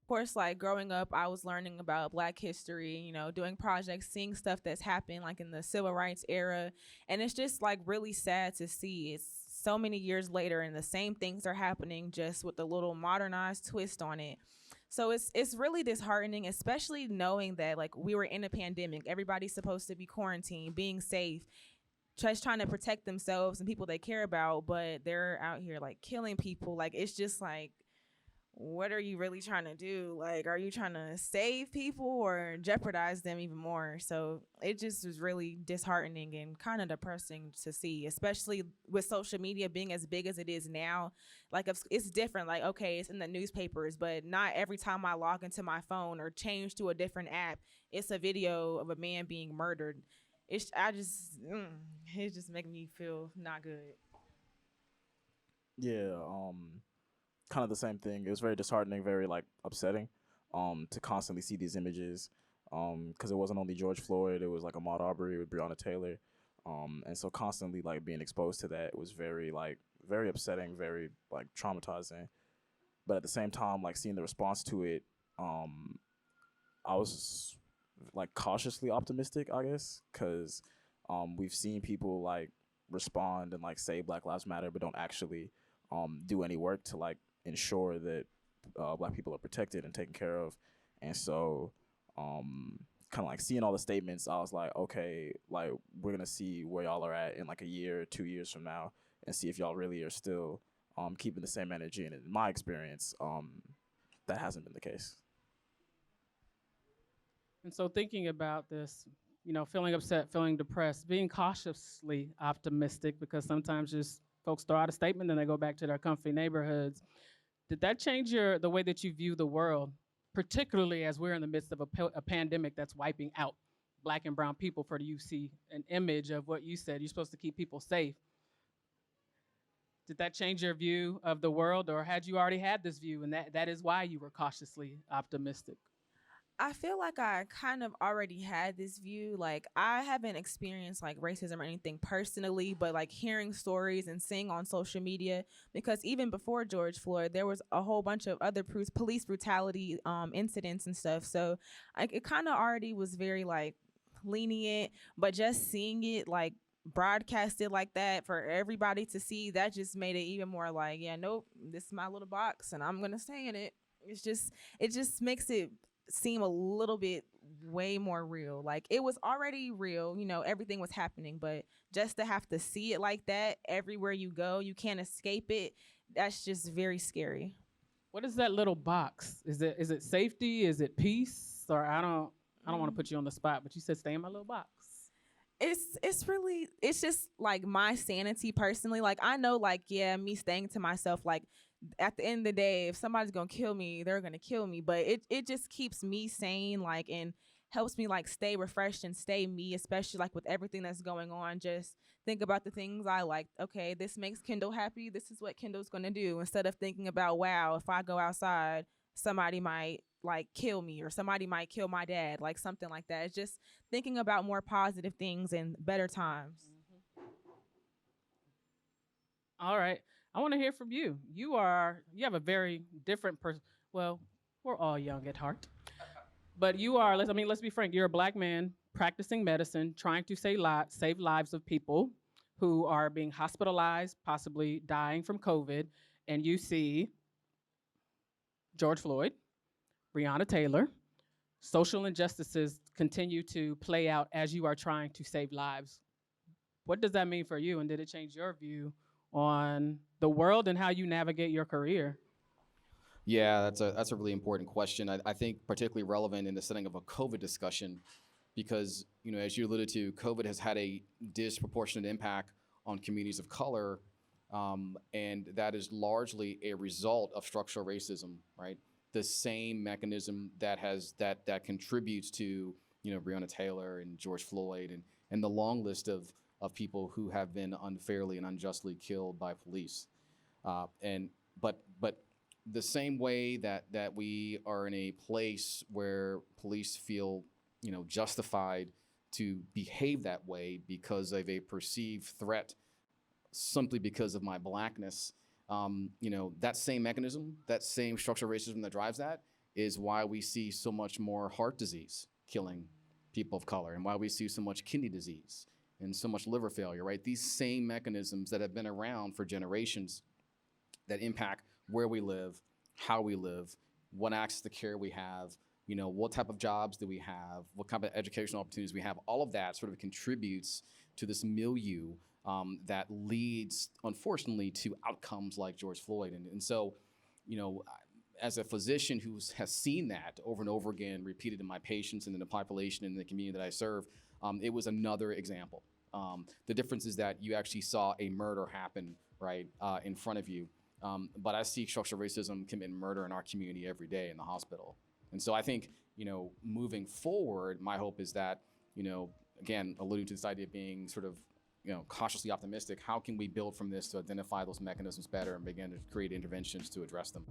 course, like growing up, I was learning about Black history, doing projects, seeing stuff that's happened like in the civil rights era. And it's just like really sad to see. It's so many years later and the same things are happening just with a little modernized twist on it. So it's really disheartening, especially knowing that like we were in a pandemic. Everybody's supposed to be quarantined, being safe, just trying to protect themselves and people they care about, but they're out here like killing people. Like it's just like, what are you really trying to do? Like, are you trying to save people or jeopardize them even more? So it just was really disheartening and kind of depressing to see, especially with social media being as big as it is now. Like, it's different. Like, okay, it's in the newspapers, but not every time I log into my phone or change to a different app, it's a video of a man being murdered. It just makes me feel not good. Yeah, kind of the same thing. It was very disheartening, very like upsetting, to constantly see these images, because it wasn't only George Floyd, it was like Ahmaud Arbery with Breonna Taylor, and so constantly like being exposed to that was very upsetting, very like traumatizing. But at the same time, like seeing the response to it, um, I was like cautiously optimistic, I guess, because we've seen people like respond and like say Black Lives Matter, but don't actually do any work to like ensure that Black people are protected and taken care of. And so, kind of like seeing all the statements, I was like, okay, like we're gonna see where y'all are at in like a year, 2 years from now, and see if y'all really are still keeping the same energy. And in my experience, that hasn't been the case. And so thinking about this, feeling upset, feeling depressed, being cautiously optimistic because sometimes just folks throw out a statement and they go back to their comfy neighborhoods. Did that change the way that you view the world, particularly as we're in the midst of a pandemic that's wiping out Black and brown people? For you see an image of what you said, you're supposed to keep people safe. Did that change your view of the world, or had you already had this view and that is why you were cautiously optimistic? I feel like I kind of already had this view. Like I haven't experienced like racism or anything personally, but like hearing stories and seeing on social media, because even before George Floyd, there was a whole bunch of other police brutality incidents and stuff. So it kind of already was very like lenient, but just seeing it like broadcasted like that for everybody to see, that just made it even more like, yeah, nope, this is my little box and I'm gonna stay in it. It just makes it seem a little bit way more real. Like it was already real, everything was happening, but just to have to see it like that everywhere you go, you can't escape it. That's just very scary. What is that little box? Is it safety? Is it peace? Or I don't want to Mm. put you on the spot, but you said stay in my little box. It's just like my sanity personally. Like I know, like, yeah, me staying to myself, like at the end of the day, if somebody's gonna kill me, they're gonna kill me. But it just keeps me sane, like, and helps me like stay refreshed and stay me, especially like with everything that's going on. Just think about the things I like. Okay, this makes Kyndall happy. This is what Kyndall's gonna do. Instead of thinking about, wow, if I go outside, somebody might like kill me or somebody might kill my dad, like something like that. It's just thinking about more positive things and better times. All right. I want to hear from you. You have a very different person. Well, we're all young at heart. But you are, let's be frank, you're a Black man practicing medicine, trying to save lives of people who are being hospitalized, possibly dying from COVID, and you see George Floyd, Breonna Taylor, social injustices continue to play out as you are trying to save lives. What does that mean for you, and did it change your view on the world and how you navigate your career? Yeah, that's a really important question. I think particularly relevant in the setting of a COVID discussion, because as you alluded to, COVID has had a disproportionate impact on communities of color, and that is largely a result of structural racism, right? The same mechanism that contributes to Breonna Taylor and George Floyd and the long list of people who have been unfairly and unjustly killed by police, and but the same way that we are in a place where police feel justified to behave that way because of a perceived threat simply because of my blackness, that same mechanism, that same structural racism that drives that is why we see so much more heart disease killing people of color, and why we see so much kidney disease and so much liver failure, right? These same mechanisms that have been around for generations that impact where we live, how we live, what access to care we have, you know, what type of jobs do we have, what kind of educational opportunities we have. All of that sort of contributes to this milieu that leads, unfortunately, to outcomes like George Floyd. And so, you know, as a physician who has seen that over and over again, repeated in my patients and in the population and in the community that I serve, it was another example. The difference is that you actually saw a murder happen right in front of you. But I see structural racism commit murder in our community every day in the hospital. And so I think, you know, moving forward, my hope is that, you know, again, alluding to this idea of being sort of, you know, cautiously optimistic, how can we build from this to identify those mechanisms better and begin to create interventions to address them?